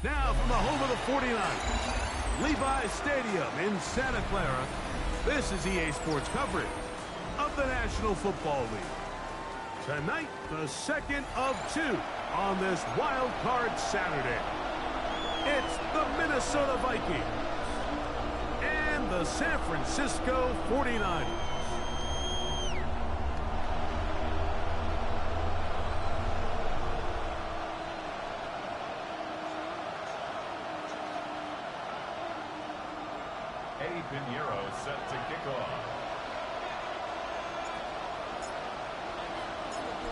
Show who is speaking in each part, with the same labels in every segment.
Speaker 1: Now from the home of the 49ers, Levi's Stadium in Santa Clara, this is EA Sports coverage of the National Football League. Tonight, the second of two on this Wild Card Saturday. It's the Minnesota Vikings and the San Francisco 49ers.
Speaker 2: Pinheiro set to kick off.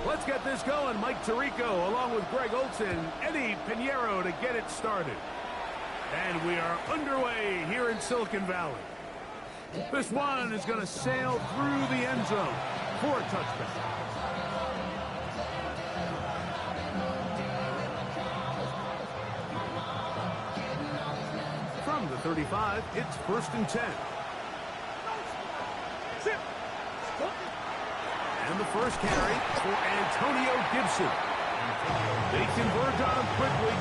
Speaker 1: Let's get this going. Mike Tirico along with Greg Olson, Eddie Pinheiro to get it started. And we are underway here in Silicon Valley. This one is going to sail through the end zone for a touchdown. From the 35, it's 1st and 10. And the first carry for Antonio Gibson. They converge on him quickly.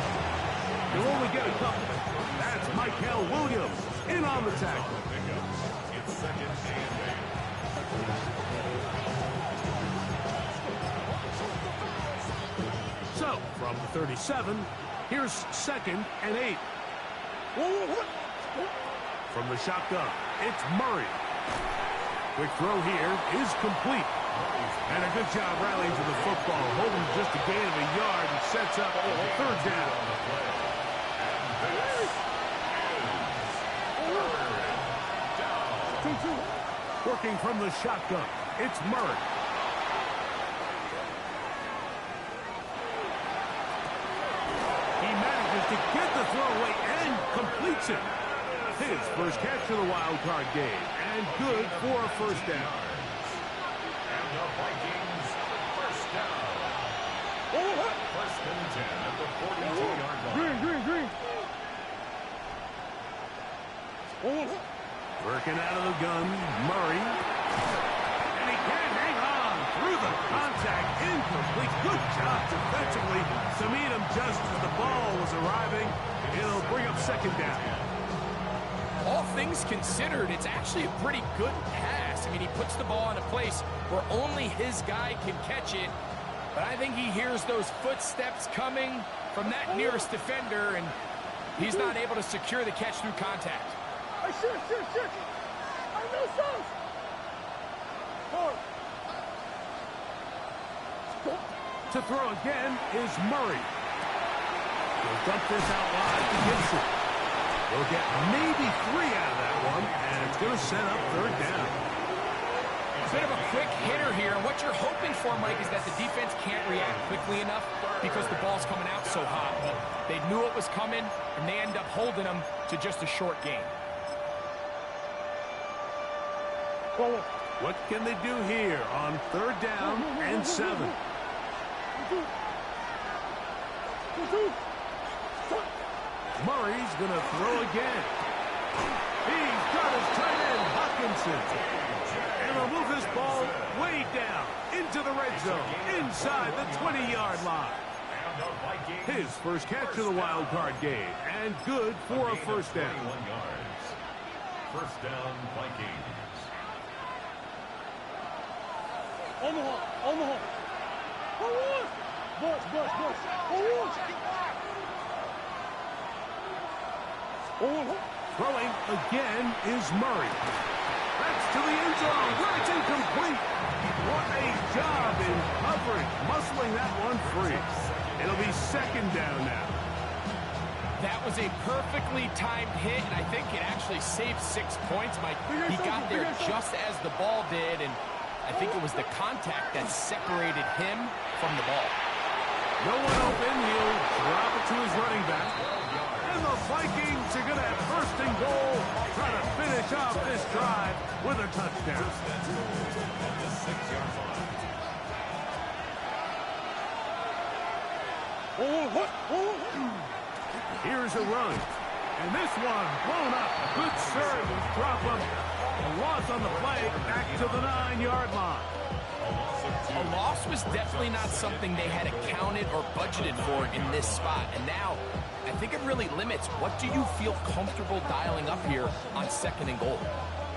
Speaker 1: They'll only get a couple. That's Michael Williams in on the tackle.
Speaker 2: It's 2nd and 8.
Speaker 1: So, from the 37, here's 2nd and 8. From the shotgun, it's Murray. Quick throw here is complete. And a good job rallying to the football, holding just a gain of a yard and sets up 3rd down. Working from the shotgun, it's Murray. He manages to get the throw away and completes it. His first catch of the wild card game, and good for a 1st down.
Speaker 2: And the Vikings, 1st down. 1st and 10 at the 42-yard line.
Speaker 1: Working out of the gun, Murray. And he can't hang on through the contact. Incomplete. Good job defensively to meet him just as the ball was arriving. It'll bring up 2nd down.
Speaker 3: All things considered, it's actually a pretty good pass. I mean, he puts the ball in a place where only his guy can catch it. But I think he hears those footsteps coming from that nearest defender, and he's not able to secure the catch through contact.
Speaker 1: To throw again is Murray. He'll dump this out wide to Gibson. He'll get maybe 3 out of that one, and it's going to set up 3rd down.
Speaker 3: A bit of a quick hitter here. What you're hoping for, Mike, is that the defense can't react quickly enough because the ball's coming out so hot. But they knew it was coming, and they end up holding them to just a short gain.
Speaker 1: What can they do here on 3rd down and 7? Murray's going to throw again. He's got his tight end, Hawkinson. And he'll move this ball way down into the red zone, inside the 20-yard line. His first catch of the wild card game, and good for a 1st down.
Speaker 2: 1st down, Vikings.
Speaker 1: Throwing again is Murray. That's to the end zone, where it's incomplete. What a job in coverage, muscling that one free. It'll be 2nd down now.
Speaker 3: That was a perfectly timed hit, and I think it actually saved 6 points, Mike. He got there just as the ball did, and I think it was the contact that separated him from the ball.
Speaker 1: No one open. He'll drop it to his running back. And the Vikings are going to have 1st and goal, trying to finish off this drive with a touchdown.
Speaker 2: At the 6-yard line.
Speaker 1: Here's a run. And this one blown up. Good serve. Drop him. A loss on the play. Back to the 9-yard line.
Speaker 3: A loss was definitely not something they had accounted or budgeted for in this spot. And now, I think it really limits what do you feel comfortable dialing up here on 2nd and goal.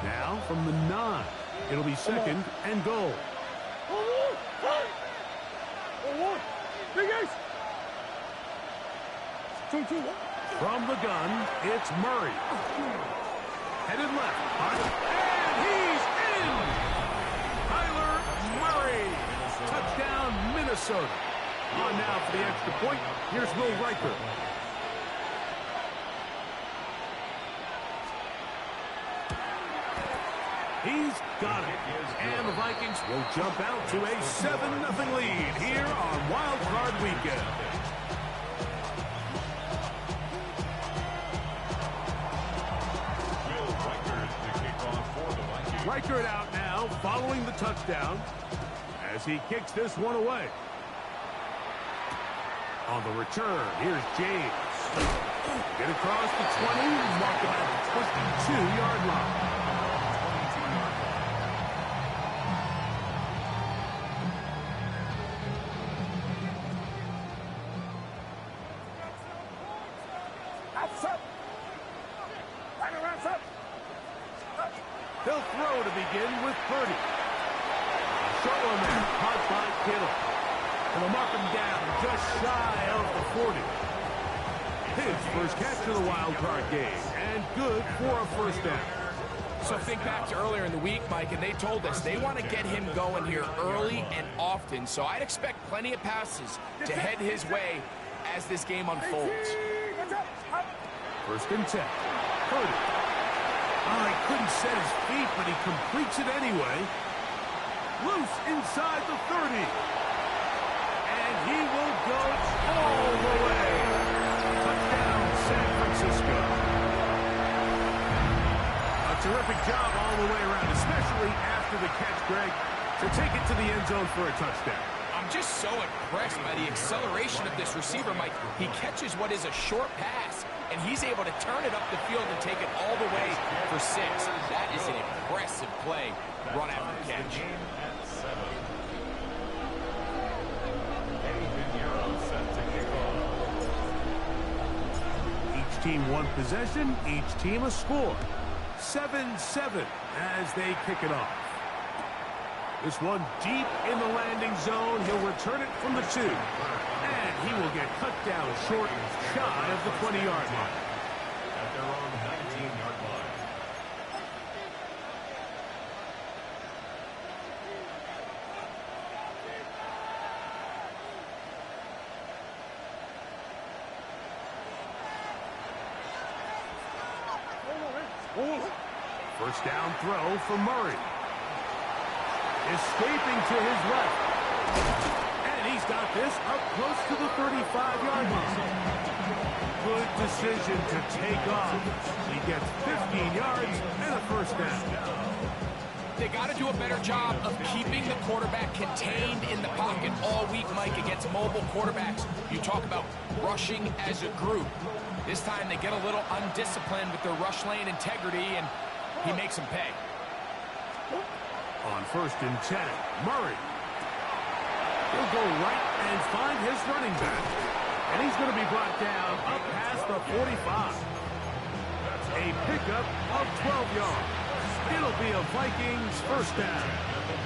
Speaker 1: Now from the 9. It'll be 2nd and goal. From the gun, it's Murray. Headed left. And he's in! Kyler Murray. Touchdown, Minnesota. On now for the extra point. Here's Will Riker. He's got it. And the Vikings will jump out to a 7-0 lead here on Wild Card Weekend. Riker out now, following the touchdown, as he kicks this one away. On the return, here's James. Get across the 20, mark him at the 22-yard line. He'll throw to begin with Purdy. Short one there, caught by Kittle. And they'll mark him down just shy of the 40. His first catch of the wild card game, and good for a first down.
Speaker 3: So think back to earlier in the week, Mike, and they told us they want to get him going here early and often. So I'd expect plenty of passes to head his way as this game unfolds.
Speaker 1: 1st and 10. Purdy. Oh, he couldn't set his feet, but he completes it anyway. Loose inside the 30. And he will go all the way. Touchdown, San Francisco. A terrific job all the way around, especially after the catch, Greg, to take it to the end zone for a touchdown.
Speaker 3: I'm just so impressed by the acceleration of this receiver, Mike. He catches what is a short pass, and he's able to turn it up the field and take it all the way for 6. That is an impressive play, run after the catch.
Speaker 1: Each team one possession, each team a score. 7-7 as they kick it off. This one deep in the landing zone. He'll return it from the 2. And he will get cut down short, shy of the 20-yard line.
Speaker 2: At their own 19-yard line.
Speaker 1: First down throw for Murray. Escaping to his left. And he's got this up close to the 35-yard line. Good decision to take off. He gets 15 yards and a first down.
Speaker 3: They got to do a better job of keeping the quarterback contained in the pocket all week, Mike, against mobile quarterbacks. You talk about rushing as a group. This time they get a little undisciplined with their rush lane integrity, and he makes them pay.
Speaker 1: On 1st and 10, Murray. He'll go right and find his running back. And he's going to be brought down up past the 45. A pickup of 12 yards. It'll be a Vikings first down.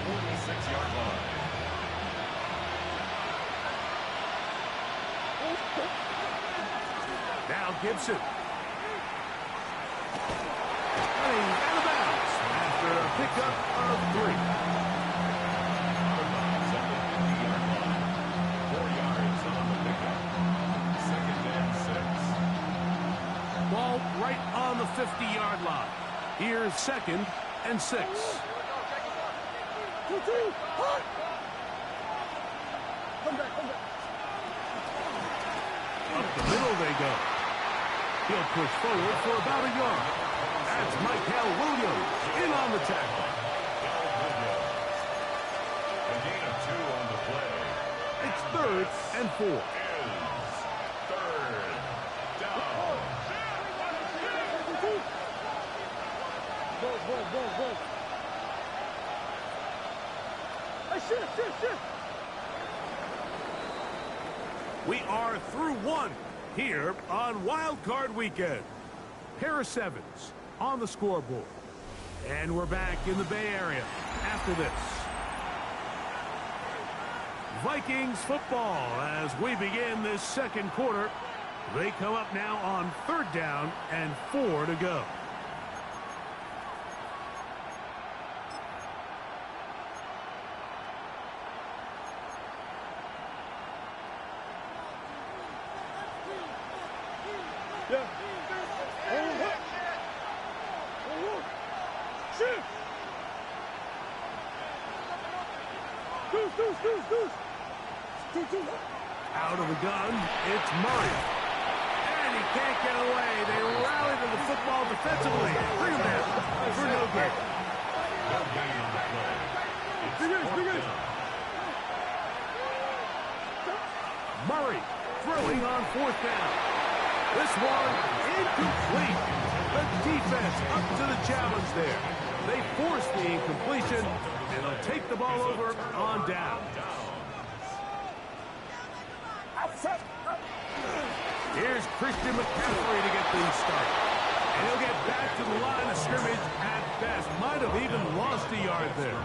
Speaker 2: 46-yard line.
Speaker 1: Now Gibson. Running out of bounds after a pickup of 3.
Speaker 2: 4 yards on the pickup. 2nd and 6.
Speaker 1: Ball right on the 50-yard line. Here's 2nd and 6. Up the middle they go. He'll push forward for about a yard. That's Michael Williams in on the tackle.
Speaker 2: A gain of 2 on the play.
Speaker 1: It's 3rd and 4.
Speaker 2: Is 3rd down.
Speaker 1: We are through one here on Wildcard Weekend. Pair of sevens on the scoreboard. And we're back in the Bay Area after this. Vikings football as we begin this second quarter. They come up now on 3rd down and 4 to go. Out of the gun, it's Murray. And he can't get away. They rally to the football defensively. Bring him in for no gain. Murray throwing on 4th down. This one incomplete. The defense up to the challenge there. They force the incompletion, and they'll take the ball over on down. Here's Christian McCaffrey to get things started. And he'll get back to the line of scrimmage at best. Might have even lost a yard there.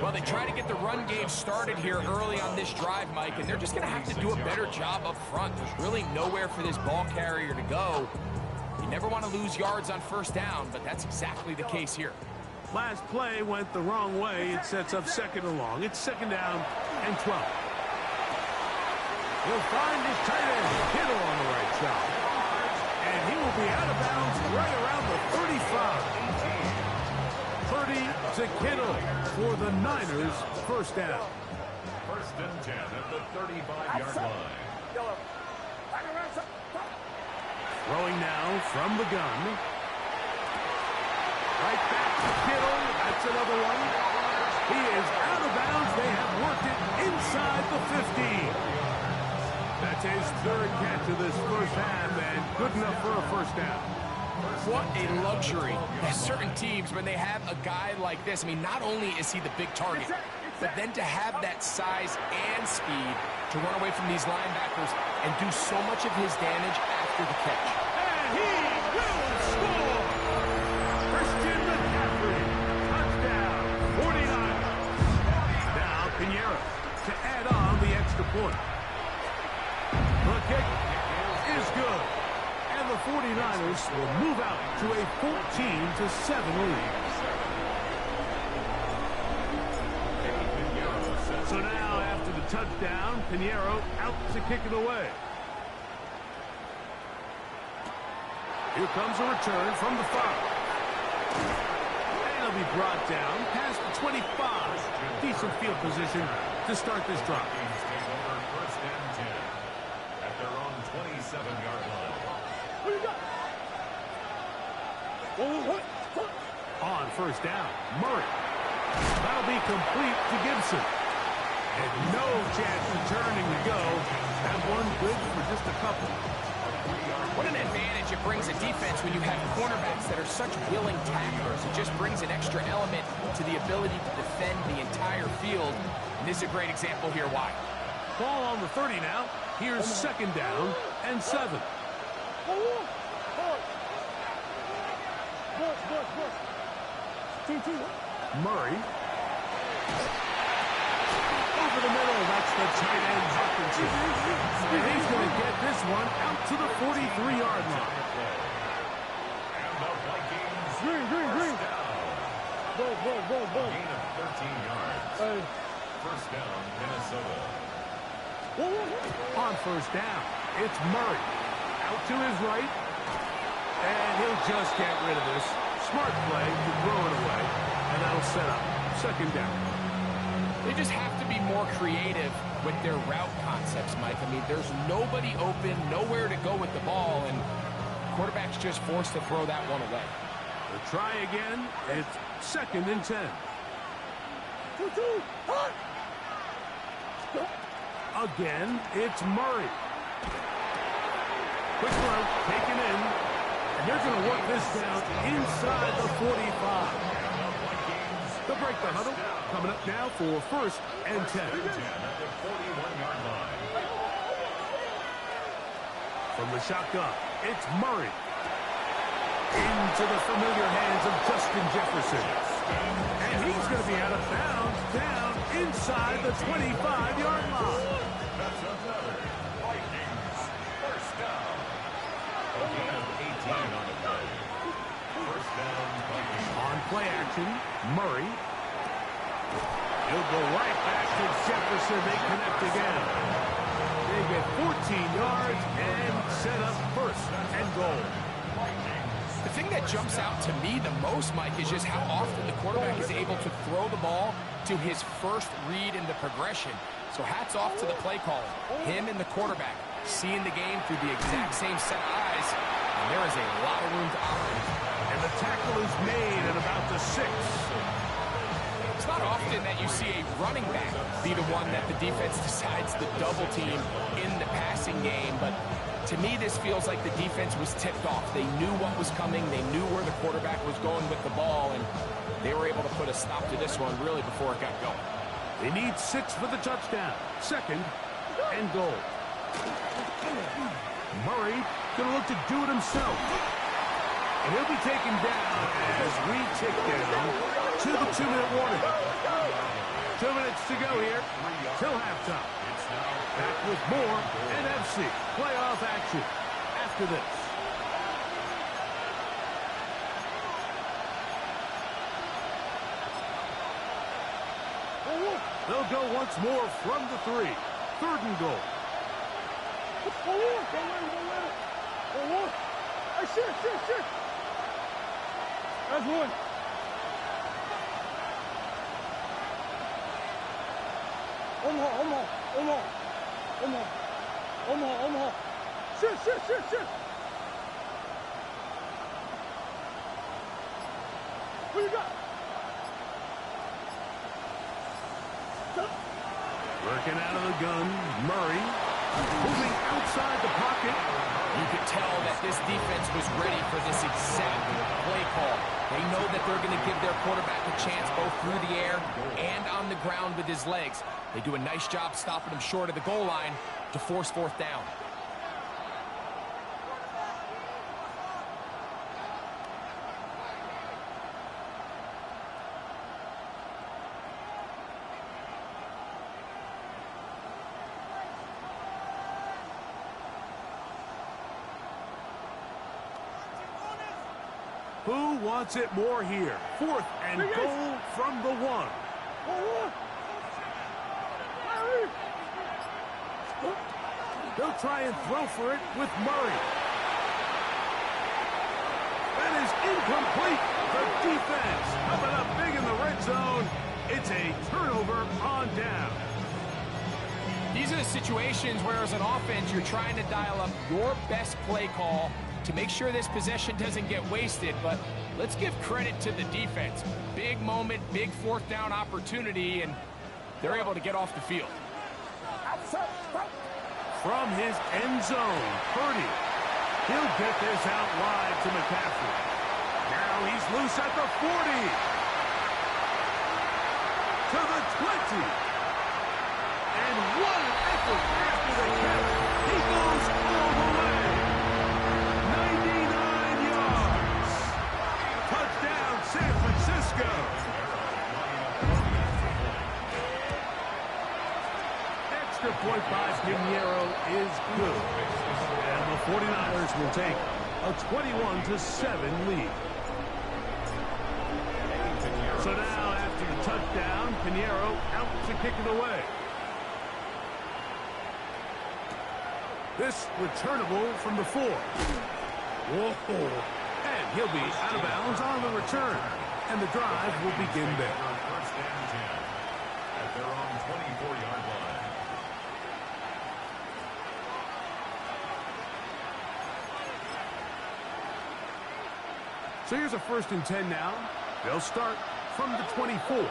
Speaker 3: Well, they try to get the run game started here early on this drive, Mike, and they're just going to have to do a better job up front. There's really nowhere for this ball carrier to go. You never want to lose yards on 1st down, but that's exactly the case here.
Speaker 1: Last play went the wrong way. It sets up 2nd and long. It's 2nd down and 12. He'll find his tight end, Kittle, on the right side. And he will be out of bounds right around the 35. 30 to Kittle for the Niners, 1st down.
Speaker 2: 1st and 10 at the 35-yard line.
Speaker 1: Throwing now from the gun. Right back to Kittle. That's another one. He is out of bounds. They have worked it inside the 15. That's his 3rd catch of this 1st half, and good enough for a 1st down.
Speaker 3: What a luxury. There's certain teams, when they have a guy like this, I mean, not only is he the big target, but then to have that size and speed to run away from these linebackers and do so much of his damage after the catch.
Speaker 1: And he will score! Christian McCaffrey, touchdown, 49. Now Pinheiro to add on the extra point. The kick is good. And the 49ers will move out to a 14-7 lead. So now, after the touchdown, Pinheiro out to kick it away. Here comes a return from the 5. And he'll be brought down past the 25. Decent field position to start this drive.
Speaker 2: 27-yard line.
Speaker 1: On 1st down, Murray. That'll be complete to Gibson. And no chance returning to go. That one good for just a couple.
Speaker 3: What an advantage it brings a defense when you have cornerbacks that are such willing tacklers. It just brings an extra element to the ability to defend the entire field. And this is a great example here why.
Speaker 1: Ball on the 30 now. Here's 2nd down and 7. Murray. Over the middle. That's the tight end, Hopkinson. And he's going to get this one out to the 43-yard line.
Speaker 2: And the Vikings
Speaker 4: Green. Gain
Speaker 2: of 13 yards. 1st down, Minnesota.
Speaker 1: On 1st down, it's Murray. Out to his right. And he'll just get rid of this. Smart play to throw it away. And that'll set up 2nd down.
Speaker 3: They just have to be more creative with their route concepts, Mike. I mean, there's nobody open, nowhere to go with the ball, and quarterback's just forced to throw that one away.
Speaker 1: The try again. It's 2nd and 10. Again, it's Murray. Quick throw, taken in. And they're going to work this down inside the 45. They'll break the huddle. coming up now for 1st and 10.
Speaker 2: At the 41-yard line.
Speaker 1: From the shotgun, it's Murray. Into the familiar hands of Justin Jefferson. And he's going to be out of bounds down inside the 25-yard line.
Speaker 2: That's another Vikings first down. A gain of 18 on the play. First down, Vikings.
Speaker 1: On play action, Murray. He'll go right back to Jefferson. They connect again. They get 14 yards and set up 1st and goal.
Speaker 3: The thing that jumps out to me the most, Mike, is just how often the quarterback is able to throw the ball to his first read in the progression. So hats off to the play caller. Him and the quarterback seeing the game through the exact same set of eyes, and there is a lot of room to operate.
Speaker 1: And the tackle is made at about the 6.
Speaker 3: It's not often that you see a running back be the one that the defense decides to double team in the passing game, but to me this feels like the defense was tipped off. They knew what was coming, they knew where the quarterback was going with the ball, and they were able to put a stop to this one really before it got going.
Speaker 1: They need 6 for the touchdown. 2nd and goal. Murray gonna look to do it himself. And he'll be taken down as we tick down to the 2-minute warning. 2 minutes to go here till halftime. Back with more NFC playoff action after this. They'll go once more from the 3. 3rd and goal.
Speaker 4: That's one. Omaha. Sit. Who you got?
Speaker 1: Working out of the gun, Murray. Moving outside the pocket.
Speaker 3: You could tell that this defense was ready for this exact play call. They know that they're going to give their quarterback a chance both through the air and on the ground with his legs. They do a nice job stopping him short of the goal line to force 4th down.
Speaker 1: Who wants it more here? 4th and goal from the 1. They'll try and throw for it with Murray. That is incomplete. The defense coming up big in the red zone. It's a turnover on down.
Speaker 3: These are the situations where as an offense you're trying to dial up your best play call to make sure this possession doesn't get wasted, but let's give credit to the defense. Big moment, big 4th down opportunity, and they're able to get off the field.
Speaker 1: From his end zone, Purdy. He'll get this out wide to McCaffrey. Now he's loose at the 40. To the 20. And what an effort after the catch. He goes all the way. 99 yards. Touchdown, San Francisco. Extra point by Pinheiro is good. And the 49ers will take a 21-7 lead. So now, after the touchdown, Pinheiro out to kick it away. This returnable from the 4. Whoa. And he'll be out of bounds on the return. And the drive will begin there.
Speaker 2: First and 10 at their own 24-yard line.
Speaker 1: So here's a 1st and 10 now. They'll start from the 24.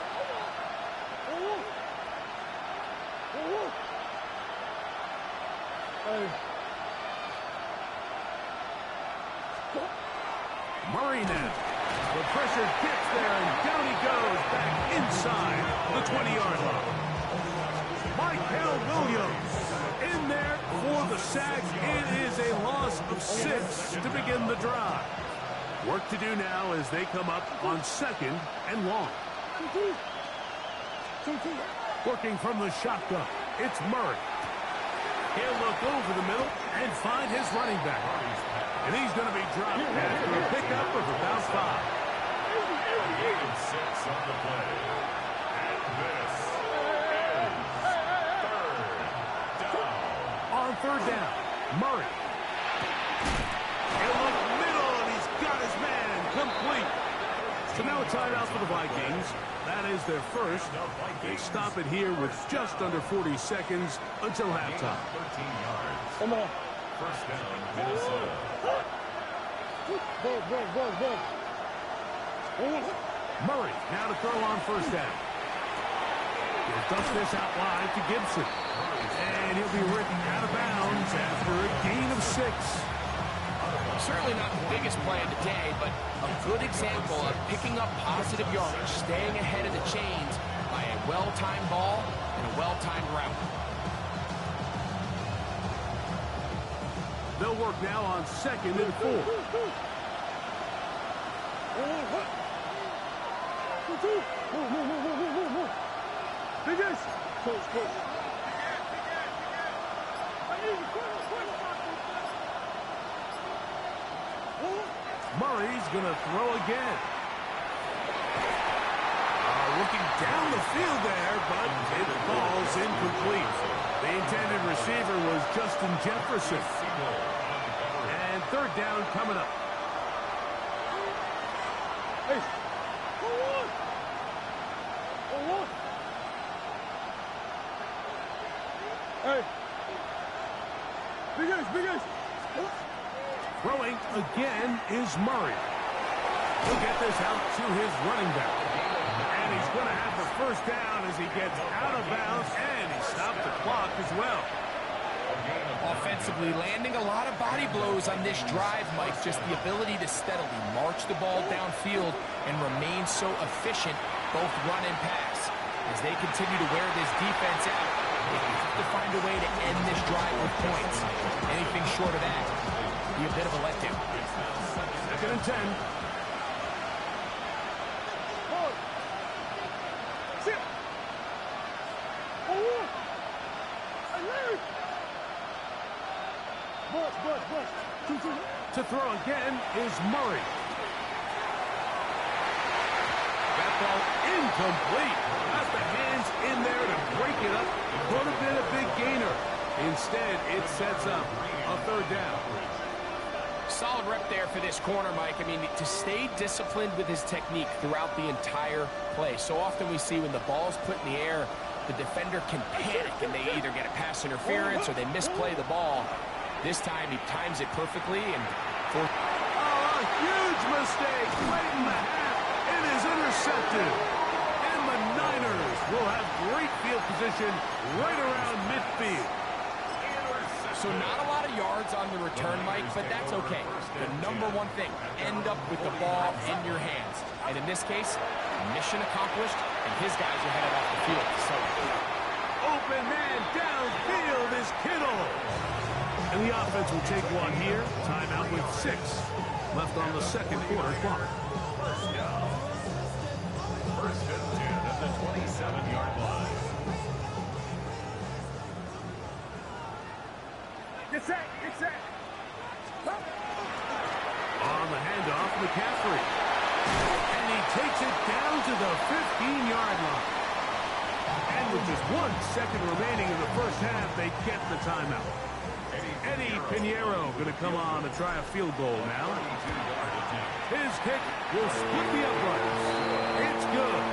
Speaker 1: Murray now. The pressure gets there, and down he goes back inside the 20-yard line. Michael Williams in there for the sack. It is a loss of 6 to begin the drive. Work to do now as they come up on 2nd and long. Working from the shotgun, it's Murray. He'll look over the middle and find his running back. And he's going to be dropped after a pickup of about 5.
Speaker 2: Gain of 6 on the play. And this is 3rd down.
Speaker 1: On 3rd down, Murray. He'll look middle, and he's got his man complete. So now a timeout for the Vikings. That is their first. They stop it here with just under 40 seconds until halftime.
Speaker 2: 13 yards.
Speaker 4: Come on.
Speaker 2: 1st down, Minnesota.
Speaker 4: Go.
Speaker 1: Murray now to throw on 1st down. He'll dump this out wide to Gibson. And he'll be written out of bounds after a gain of 6.
Speaker 3: Certainly not the biggest play of the day, but a good example of picking up positive yardage, staying ahead of the chains by a well-timed ball and a well-timed route.
Speaker 1: They'll work now on 2nd and 4.
Speaker 4: Biggest. Close.
Speaker 1: Murray's going to throw again. Looking down the field there, but it falls incomplete. The intended receiver was Justin Jefferson. And 3rd down coming up.
Speaker 4: Hey. Hey. Biggest.
Speaker 1: Throwing again is Murray. He'll get this out to his running back. And he's going to have the 1st down as he gets out of bounds, and he stopped the clock as well.
Speaker 3: Offensively, landing a lot of body blows on this drive, Mike. Just the ability to steadily march the ball downfield and remain so efficient, both run and pass. As they continue to wear this defense out, they have to find a way to end this drive with points. Anything short of that be a bit of a letdown.
Speaker 1: 2nd and 10. To throw again is Murray. That ball incomplete. Got the hands in there to break it up. Could have been a big gainer. Instead, it sets up a 3rd down.
Speaker 3: Solid rep there for this corner, Mike. I mean, to stay disciplined with his technique throughout the entire play. So often we see when the ball's put in the air, the defender can panic and they either get a pass interference or they misplay the ball. This time he times it perfectly and for
Speaker 1: a huge mistake late in the half. It is intercepted. And the Niners will have great field position right around midfield.
Speaker 3: So not a lot of yards on the return, Mike, but that's okay. The number one thing, end up with the ball in your hands. And in this case, mission accomplished, and his guys are headed off the field. So
Speaker 1: open man downfield is Kittle. And the offense will take one here. Timeout with 6 left on the 2nd quarter clock.
Speaker 2: 1st and 10 at the 27-yard line.
Speaker 4: Get set.
Speaker 1: On the handoff, McCaffrey. And he takes it down to the 15-yard line. And with just 1 second remaining in the 1st half, they get the timeout. Eddie Pinheiro going to come on to try a field goal now. His kick will split the uprights. It's good.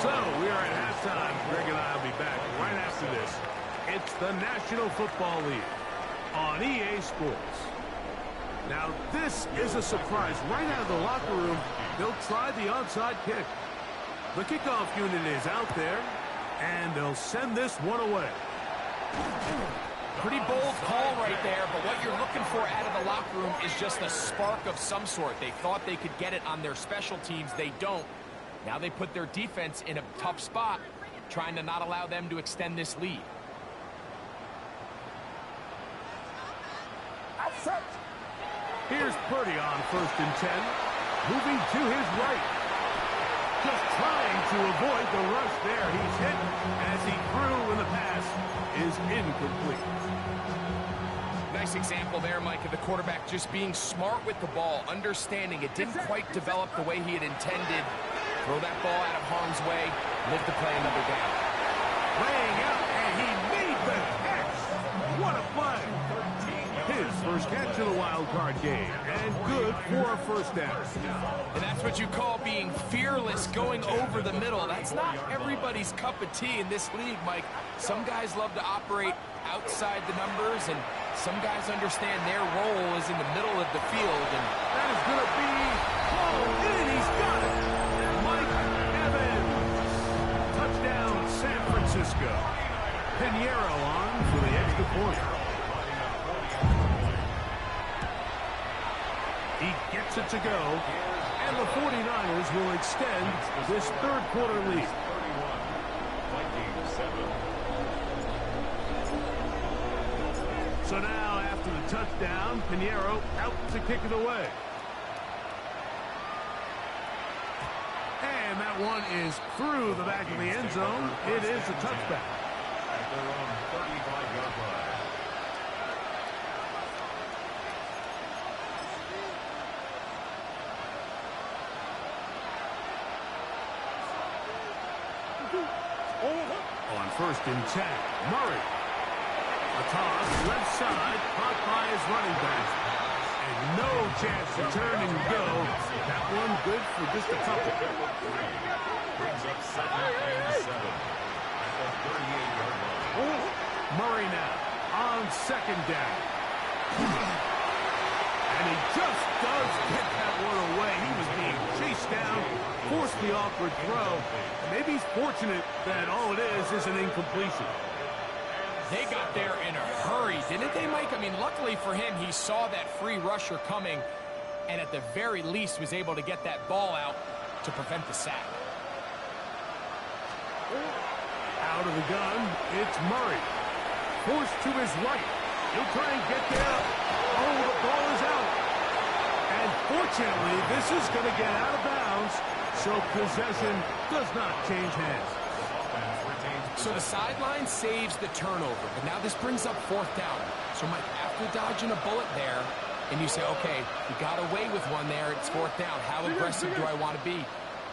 Speaker 1: So we are at halftime. Greg and I will be back right after this. It's the National Football League on EA Sports. Now this is a surprise. Right out of the locker room, they'll try the onside kick. The kickoff unit is out there, and they'll send this one away.
Speaker 3: Pretty bold call right there, but what you're looking for out of the locker room is just a spark of some sort. They thought they could get it on their special teams. They don't. Now they put their defense in a tough spot, trying to not allow them to extend this lead.
Speaker 1: Here's Purdy on 1st and 10. Moving to his right. Just trying to avoid the rush there. He's hit as he threw when the pass is incomplete.
Speaker 3: Nice example there, Mike, of the quarterback just being smart with the ball, understanding it didn't quite develop the way he had intended. Throw that ball out of harm's way, live to play another down.
Speaker 1: Laying out, and he made the catch. What a play. His first catch of the wild card game, and good for a first down.
Speaker 3: And that's what you call being fearless, going over the middle. That's not everybody's cup of tea in this league, Mike. Some guys love to operate outside the numbers, and some guys understand their role is in the middle of the field. And
Speaker 1: that is going to be called in. He's got it. Mike Evans. Touchdown, San Francisco. Pinheiro on for the extra point. He gets it to go, and the 49ers will extend this third-quarter lead. So now, after the touchdown, Pinheiro out to kick it away. And that one is through the back of the end zone. It is a touchback.
Speaker 2: At their own 35-yard line.
Speaker 1: On 1st and 10, Murray. A toss, left side, caught by his running back. And no chance to turn and go. That one good for just a couple.
Speaker 2: Brings up 2nd and 7 at the 38-yard line.
Speaker 1: Murray now on 2nd down. And he just does get that one away. He was being chased down, forced the awkward throw. Maybe he's fortunate that all it is an incompletion.
Speaker 3: they got there in a hurry, didn't they, Mike? I mean, luckily for him, he saw that free rusher coming and at the very least was able to get that ball out to prevent the sack.
Speaker 1: Out of the gun, it's Murray. Forced to his right. He'll try and get there. Oh, the ball is out. And fortunately, this is going to get out of bounds, so possession does not change hands.
Speaker 3: So the sideline saves the turnover, but now this brings up 4th down. So, Mike, after dodging a bullet there, and you say, okay, you got away with one there, it's 4th down. How aggressive do I want to be?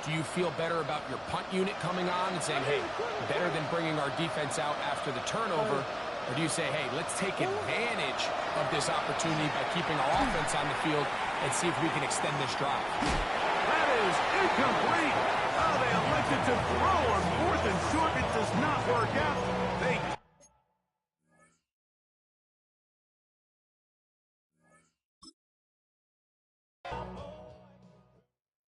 Speaker 3: Do you feel better about your punt unit coming on and saying, hey, better than bringing our defense out after the turnover? Or do you say, hey, let's take advantage of this opportunity by keeping our offense on the field and see if we can extend this drive?
Speaker 1: That is incomplete. Oh, they elected to throw on 4th and short. It does not work out.